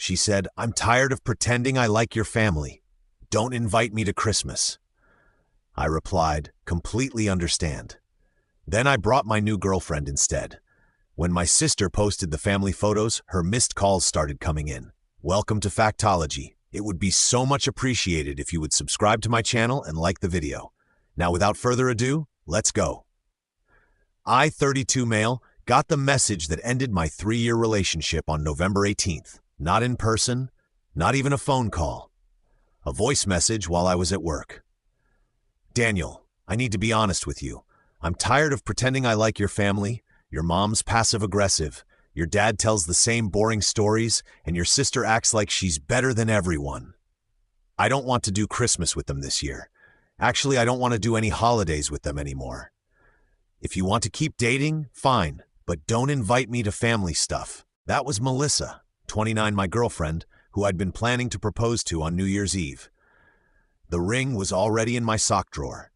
She said, "I'm tired of pretending I like your family. Don't invite me to Christmas." I replied, "Completely understand." Then I brought my new girlfriend instead. When my sister posted the family photos, her missed calls started coming in. Welcome to Factology. It would be so much appreciated if you would subscribe to my channel and like the video. Now, without further ado, let's go. I, 32 male, got the message that ended my 3-year relationship on November 18th. Not in person, not even a phone call. A voice message while I was at work. "Daniel, I need to be honest with you. I'm tired of pretending I like your family. Your mom's passive-aggressive. Your dad tells the same boring stories, and your sister acts like she's better than everyone. I don't want to do Christmas with them this year. Actually, I don't want to do any holidays with them anymore. If you want to keep dating, fine, but don't invite me to family stuff." That was Melissa, 29, my girlfriend, who I'd been planning to propose to on New Year's Eve. The ring was already in my sock drawer.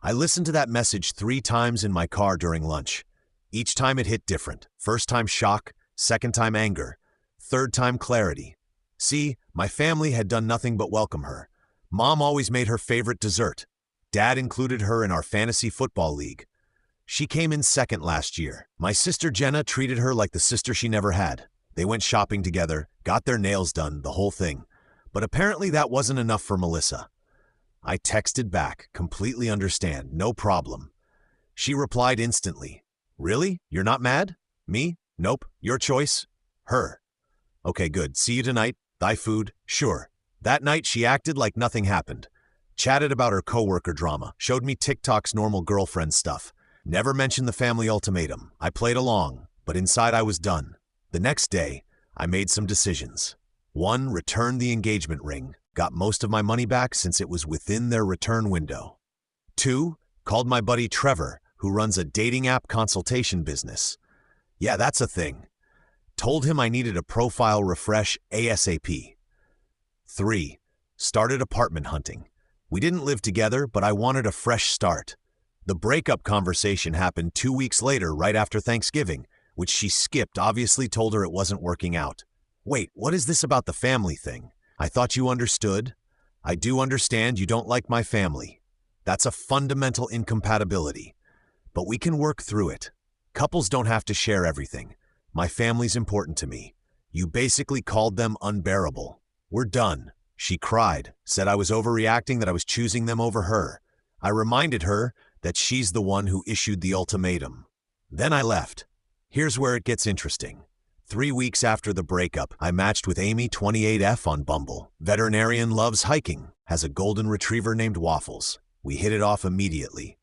I listened to that message 3 times in my car during lunch. Each time it hit different. First time shock, second time anger, third time clarity. See, my family had done nothing but welcome her. Mom always made her favorite dessert. Dad included her in our fantasy football league. She came in second last year. My sister Jenna treated her like the sister she never had. They went shopping together, got their nails done, the whole thing. But apparently that wasn't enough for Melissa. I texted back, "Completely understand, no problem." She replied instantly, "Really? You're not mad?" Me? "Nope. Your choice." Her. "Okay, good. See you tonight. Thy food." Sure. That night she acted like nothing happened. Chatted about her coworker drama. Showed me TikTok's normal girlfriend stuff. Never mentioned the family ultimatum. I played along, but inside I was done. The next day, I made some decisions. 1. Returned the engagement ring. Got most of my money back since it was within their return window. 2. Called my buddy Trevor, who runs a dating app consultation business. Yeah, that's a thing. Told him I needed a profile refresh ASAP. 3. Started apartment hunting. We didn't live together, but I wanted a fresh start. The breakup conversation happened 2 weeks later, right after Thanksgiving, which she skipped, obviously told her it wasn't working out. Wait, what is this about the family thing? I thought you understood. I do understand you don't like my family. That's a fundamental incompatibility. But we can work through it. Couples don't have to share everything. My family's important to me. You basically called them unbearable. We're done. She cried, said I was overreacting, that I was choosing them over her. I reminded her that she's the one who issued the ultimatum. Then I left. Here's where it gets interesting. 3 weeks after the breakup, I matched with Amy, 28F, on Bumble. Veterinarian, loves hiking, has a golden retriever named Waffles. We hit it off immediately.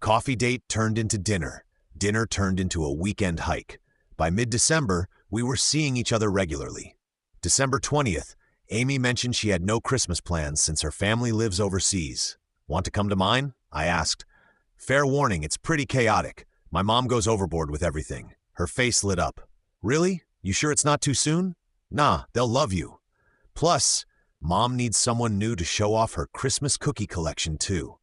Coffee date turned into dinner. Dinner turned into a weekend hike. By mid-December, we were seeing each other regularly. December 20th, Amy mentioned she had no Christmas plans since her family lives overseas. "Want to come to mine?" I asked. "Fair warning, it's pretty chaotic. My mom goes overboard with everything." Her face lit up. "Really? You sure it's not too soon?" "Nah, they'll love you. Plus, Mom needs someone new to show off her Christmas cookie collection too."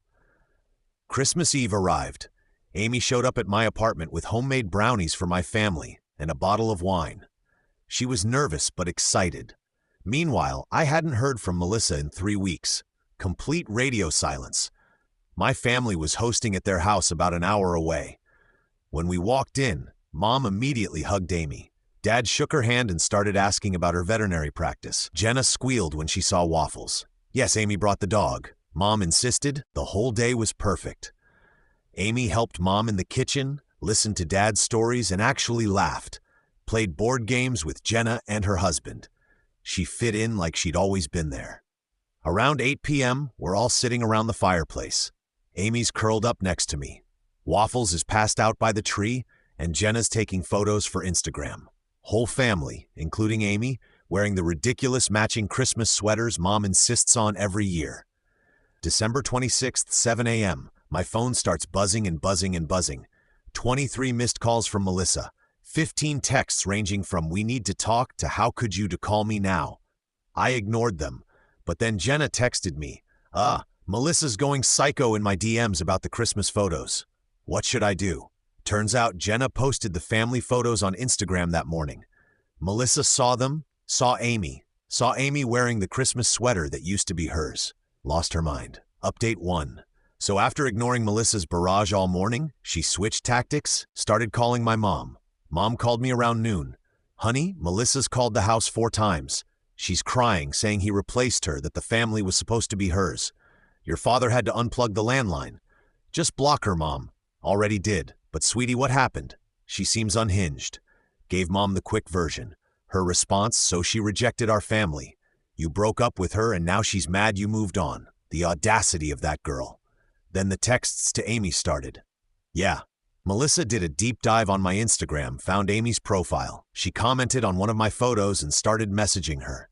Christmas Eve arrived. Amy showed up at my apartment with homemade brownies for my family and a bottle of wine. She was nervous but excited. Meanwhile, I hadn't heard from Melissa in 3 weeks. Complete radio silence. My family was hosting at their house about an hour away. When we walked in, Mom immediately hugged Amy. Dad shook her hand and started asking about her veterinary practice. Jenna squealed when she saw Waffles. Yes, Amy brought the dog. Mom insisted. The whole day was perfect. Amy helped Mom in the kitchen, listened to Dad's stories, and actually laughed. Played board games with Jenna and her husband. She fit in like she'd always been there. Around 8 p.m., we're all sitting around the fireplace. Amy's curled up next to me. Waffles is passed out by the tree, and Jenna's taking photos for Instagram. Whole family, including Amy, wearing the ridiculous matching Christmas sweaters Mom insists on every year. December 26th, 7 a.m., my phone starts buzzing and buzzing and buzzing. 23 missed calls from Melissa. 15 texts ranging from "we need to talk" to "how could you to call me now." I ignored them, but then Jenna texted me, Melissa's going psycho in my DMs about the Christmas photos. What should I do? Turns out Jenna posted the family photos on Instagram that morning. Melissa saw them, Saw Amy wearing the Christmas sweater that used to be hers. Lost her mind. Update 1. So after ignoring Melissa's barrage all morning, she switched tactics, started calling my mom. Mom called me around noon. Honey, Melissa's called the house 4 times. She's crying, saying he replaced her, that the family was supposed to be hers. Your father had to unplug the landline. Just block her, Mom. Already did. But sweetie, what happened? She seems unhinged. Gave Mom the quick version. Her response, so she rejected our family. You broke up with her and now she's mad you moved on. The audacity of that girl. Then the texts to Amy started. Yeah. Melissa did a deep dive on my Instagram, found Amy's profile. She commented on one of my photos and started messaging her.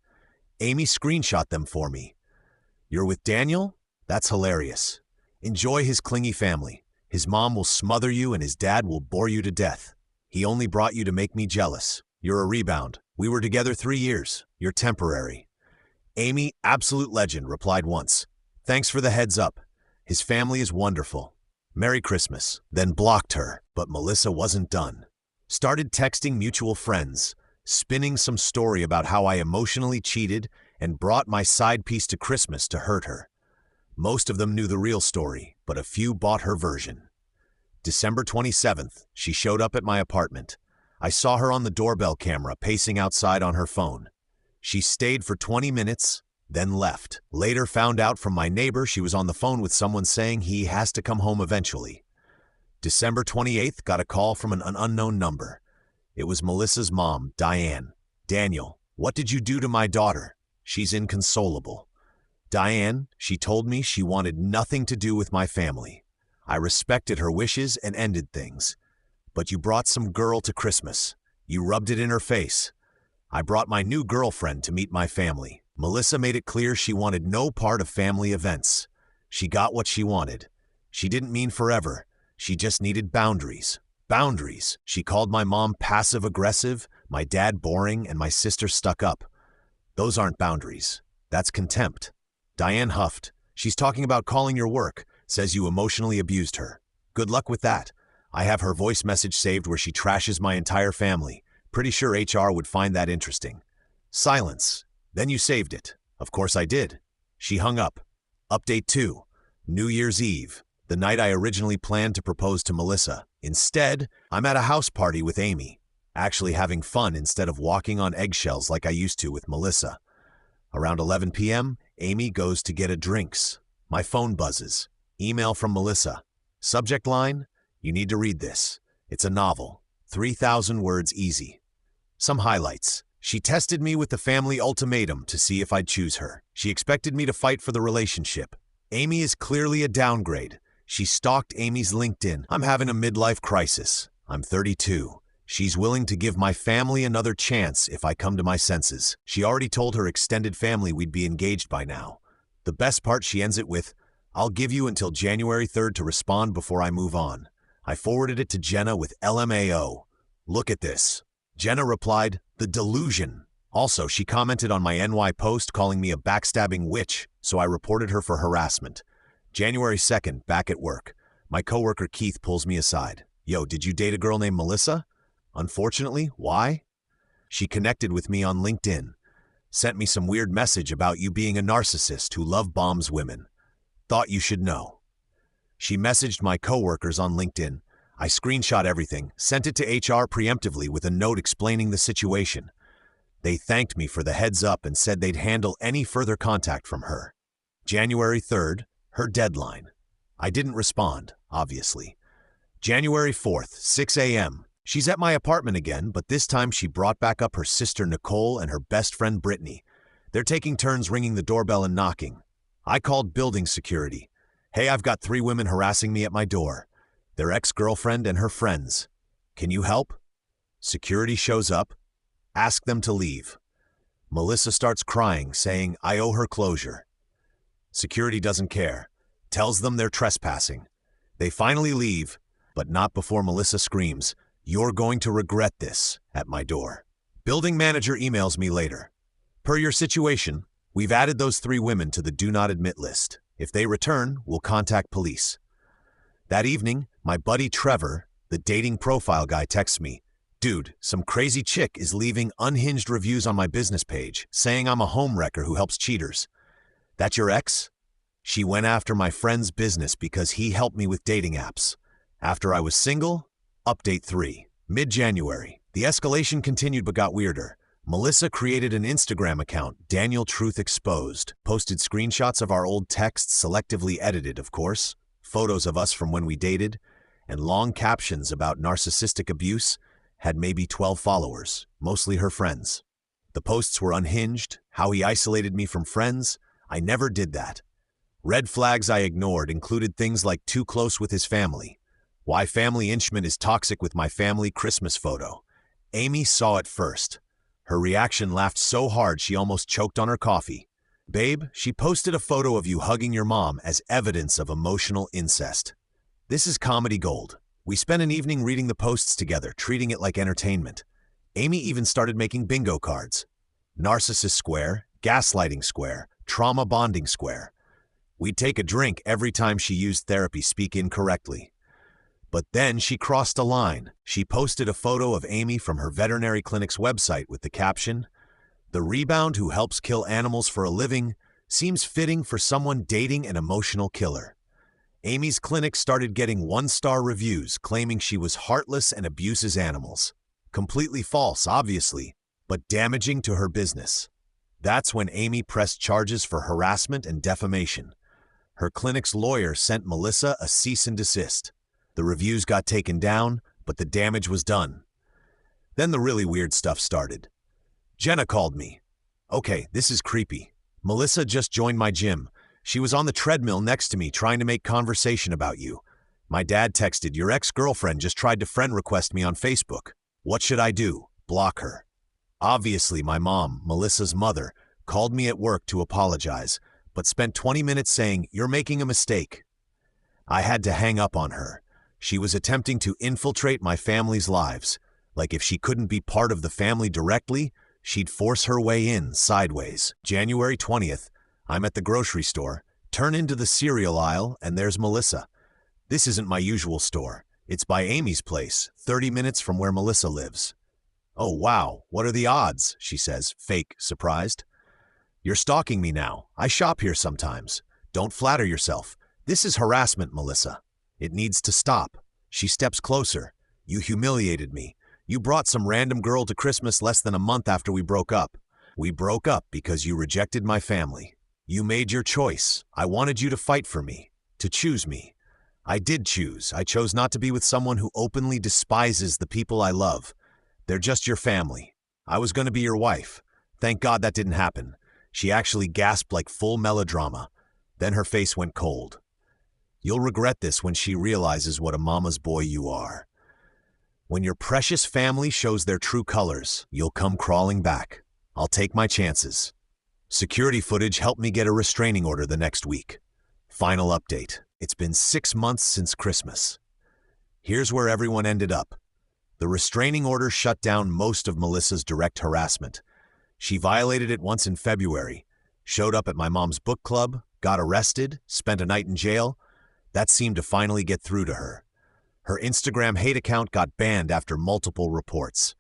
Amy screenshot them for me. You're with Daniel? That's hilarious. Enjoy his clingy family. His mom will smother you and his dad will bore you to death. He only brought you to make me jealous. You're a rebound. We were together 3 years. You're temporary. Amy, absolute legend, replied once. Thanks for the heads up. His family is wonderful. Merry Christmas. Then blocked her, but Melissa wasn't done. Started texting mutual friends, spinning some story about how I emotionally cheated and brought my side piece to Christmas to hurt her. Most of them knew the real story, but a few bought her version. December 27th, she showed up at my apartment. I saw her on the doorbell camera pacing outside on her phone. She stayed for 20 minutes, then left. Later found out from my neighbor she was on the phone with someone saying he has to come home eventually. December 28th, got a call from an unknown number. It was Melissa's mom, Diane. Daniel, what did you do to my daughter? She's inconsolable. Diane, she told me she wanted nothing to do with my family. I respected her wishes and ended things. But you brought some girl to Christmas. You rubbed it in her face. I brought my new girlfriend to meet my family. Melissa made it clear she wanted no part of family events. She got what she wanted. She didn't mean forever. She just needed boundaries. Boundaries. She called my mom passive-aggressive, my dad boring, and my sister stuck up. Those aren't boundaries. That's contempt. Diane huffed. She's talking about calling your work. Says you emotionally abused her. Good luck with that. I have her voice message saved where she trashes my entire family. Pretty sure HR would find that interesting. Silence. Then you saved it. Of course I did. She hung up. Update 2. New Year's Eve. The night I originally planned to propose to Melissa. Instead, I'm at a house party with Amy. Actually having fun instead of walking on eggshells like I used to with Melissa. Around 11 p.m., Amy goes to get a drinks. My phone buzzes. Email from Melissa. Subject line, you need to read this. It's a novel. 3,000 words easy. Some highlights. She tested me with the family ultimatum to see if I'd choose her. She expected me to fight for the relationship. Amy is clearly a downgrade. She stalked Amy's LinkedIn. I'm having a midlife crisis. I'm 32. She's willing to give my family another chance if I come to my senses. She already told her extended family we'd be engaged by now. The best part, she ends it with, I'll give you until January 3rd to respond before I move on. I forwarded it to Jenna with LMAO. Look at this. Jenna replied, the delusion. Also, she commented on my NY post calling me a backstabbing witch, so I reported her for harassment. January 2nd, back at work. My coworker Keith pulls me aside. Yo, did you date a girl named Melissa? Unfortunately, why? She connected with me on LinkedIn. Sent me some weird message about you being a narcissist who love bombs women. Thought you should know. She messaged my coworkers on LinkedIn. I screenshot everything, sent it to HR preemptively with a note explaining the situation. They thanked me for the heads up and said they'd handle any further contact from her. January 3rd, her deadline. I didn't respond, obviously. January 4th, 6 a.m. She's at my apartment again, but this time she brought back up her sister Nicole and her best friend Brittany. They're taking turns ringing the doorbell and knocking. I called building security. Hey, I've got 3 women harassing me at my door. Their ex-girlfriend and her friends. Can you help? Security shows up. Ask them to leave. Melissa starts crying, saying I owe her closure. Security doesn't care. Tells them they're trespassing. They finally leave, but not before Melissa screams, "You're going to regret this," at my door. Building manager emails me later. Per your situation, we've added those 3 women to the do not admit list. If they return, we'll contact police. That evening, my buddy Trevor, the dating profile guy, texts me, Dude, some crazy chick is leaving unhinged reviews on my business page, saying I'm a homewrecker who helps cheaters. That your ex? She went after my friend's business because he helped me with dating apps. After I was single? Update 3. Mid-January. The escalation continued but got weirder. Melissa created an Instagram account, Daniel Truth Exposed, posted screenshots of our old texts, selectively edited, of course, photos of us from when we dated, and long captions about narcissistic abuse. Had maybe 12 followers, mostly her friends. The posts were unhinged, how he isolated me from friends. I never did that. Red flags I ignored included things like too close with his family. Why family Inchman is toxic with my family Christmas photo. Amy saw it first. Her reaction laughed so hard she almost choked on her coffee. Babe, she posted a photo of you hugging your mom as evidence of emotional incest. This is comedy gold. We spent an evening reading the posts together, treating it like entertainment. Amy even started making bingo cards. Narcissist square, gaslighting square, trauma bonding square. We'd take a drink every time she used therapy speak incorrectly. But then she crossed a line. She posted a photo of Amy from her veterinary clinic's website with the caption, "The rebound who helps kill animals for a living seems fitting for someone dating an emotional killer." Amy's clinic started getting one-star reviews claiming she was heartless and abuses animals. Completely false, obviously, but damaging to her business. That's when Amy pressed charges for harassment and defamation. Her clinic's lawyer sent Melissa a cease and desist. The reviews got taken down, but the damage was done. Then the really weird stuff started. Jenna called me. Okay, this is creepy. Melissa just joined my gym. She was on the treadmill next to me trying to make conversation about you. My dad texted, "Your ex-girlfriend just tried to friend request me on Facebook. What should I do? Block her." Obviously, my mom, Melissa's mother, called me at work to apologize, but spent 20 minutes saying, "You're making a mistake." I had to hang up on her. She was attempting to infiltrate my family's lives. Like if she couldn't be part of the family directly, she'd force her way in sideways. January 20th. I'm at the grocery store, turn into the cereal aisle, and there's Melissa. This isn't my usual store. It's by Amy's place, 30 minutes from where Melissa lives. "Oh wow, what are the odds?" she says, fake surprised. "You're stalking me now. I shop here sometimes. Don't flatter yourself. This is harassment, Melissa. It needs to stop." She steps closer. "You humiliated me. You brought some random girl to Christmas less than a month after we broke up. We broke up because you rejected my family. You made your choice. I wanted you to fight for me, to choose me. I did choose. I chose not to be with someone who openly despises the people I love. They're just your family. I was going to be your wife. Thank God that didn't happen." She actually gasped like full melodrama. Then her face went cold. "You'll regret this when she realizes what a mama's boy you are. When your precious family shows their true colors, you'll come crawling back. I'll take my chances." Security footage helped me get a restraining order the next week. Final update. It's been 6 months since Christmas. Here's where everyone ended up. The restraining order shut down most of Melissa's direct harassment. She violated it once in February, showed up at my mom's book club, got arrested, spent a night in jail. That seemed to finally get through to her. Her Instagram hate account got banned after multiple reports.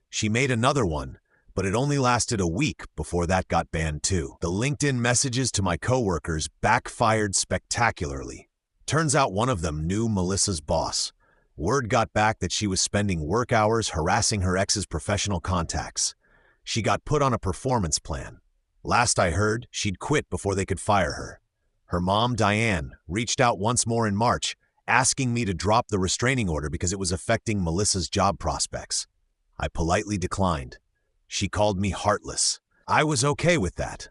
She made another one, but it only lasted a week before that got banned too. The LinkedIn messages to my coworkers backfired spectacularly. Turns out one of them knew Melissa's boss. Word got back that she was spending work hours harassing her ex's professional contacts. She got put on a performance plan. Last I heard, she'd quit before they could fire her. Her mom, Diane, reached out once more in March, asking me to drop the restraining order because it was affecting Melissa's job prospects. I politely declined. She called me heartless. I was okay with that.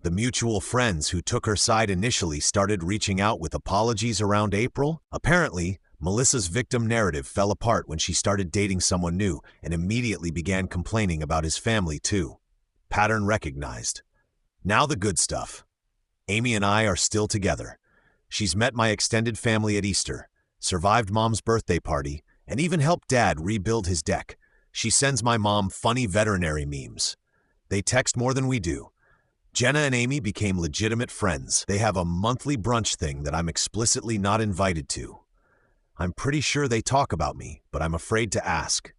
The mutual friends who took her side initially started reaching out with apologies around April. Apparently, Melissa's victim narrative fell apart when she started dating someone new and immediately began complaining about his family too. Pattern recognized. Now the good stuff. Amy and I are still together. She's met my extended family at Easter, survived Mom's birthday party, and even helped Dad rebuild his deck. She sends my mom funny veterinary memes. They text more than we do. Jenna and Amy became legitimate friends. They have a monthly brunch thing that I'm explicitly not invited to. I'm pretty sure they talk about me, but I'm afraid to ask.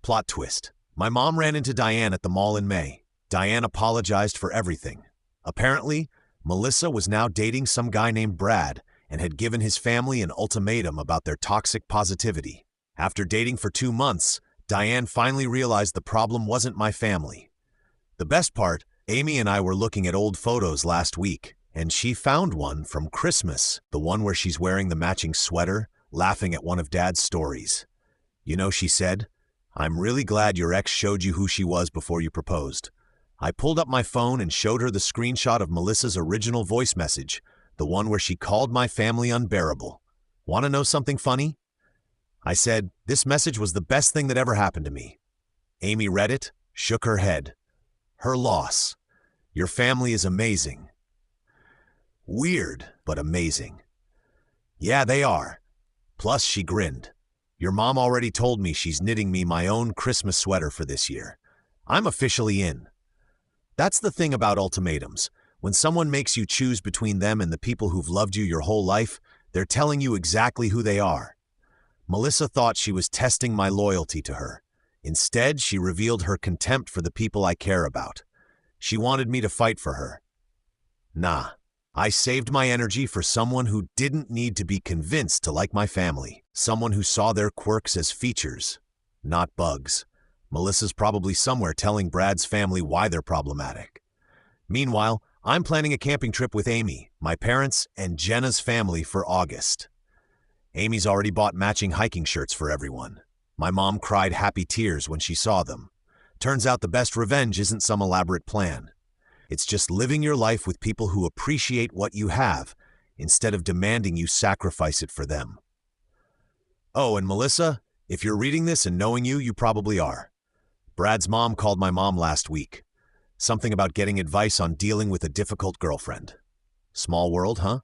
Plot twist. My mom ran into Diane at the mall in May. Diane apologized for everything. Apparently, Melissa was now dating some guy named Brad and had given his family an ultimatum about their toxic positivity. After dating for 2 months, Diane finally realized the problem wasn't my family. The best part, Amy and I were looking at old photos last week, and she found one from Christmas, the one where she's wearing the matching sweater, laughing at one of Dad's stories. You know, she said, "I'm really glad your ex showed you who she was before you proposed." I pulled up my phone and showed her the screenshot of Melissa's original voice message, the one where she called my family unbearable. Want to know something funny? I said, "This message was the best thing that ever happened to me." Amy read it, shook her head. Her loss. Your family is amazing. Weird, but amazing. Yeah, they are. Plus, she grinned. Your mom already told me she's knitting me my own Christmas sweater for this year. I'm officially in. That's the thing about ultimatums. When someone makes you choose between them and the people who've loved you your whole life, they're telling you exactly who they are. Melissa thought she was testing my loyalty to her. Instead, she revealed her contempt for the people I care about. She wanted me to fight for her. Nah, I saved my energy for someone who didn't need to be convinced to like my family. Someone who saw their quirks as features, not bugs. Melissa's probably somewhere telling Brad's family why they're problematic. Meanwhile, I'm planning a camping trip with Amy, my parents, and Jenna's family for August. Amy's already bought matching hiking shirts for everyone. My mom cried happy tears when she saw them. Turns out the best revenge isn't some elaborate plan. It's just living your life with people who appreciate what you have, instead of demanding you sacrifice it for them. Oh, and Melissa, if you're reading this and knowing you, you probably are. Brad's mom called my mom last week. Something about getting advice on dealing with a difficult girlfriend. Small world, huh?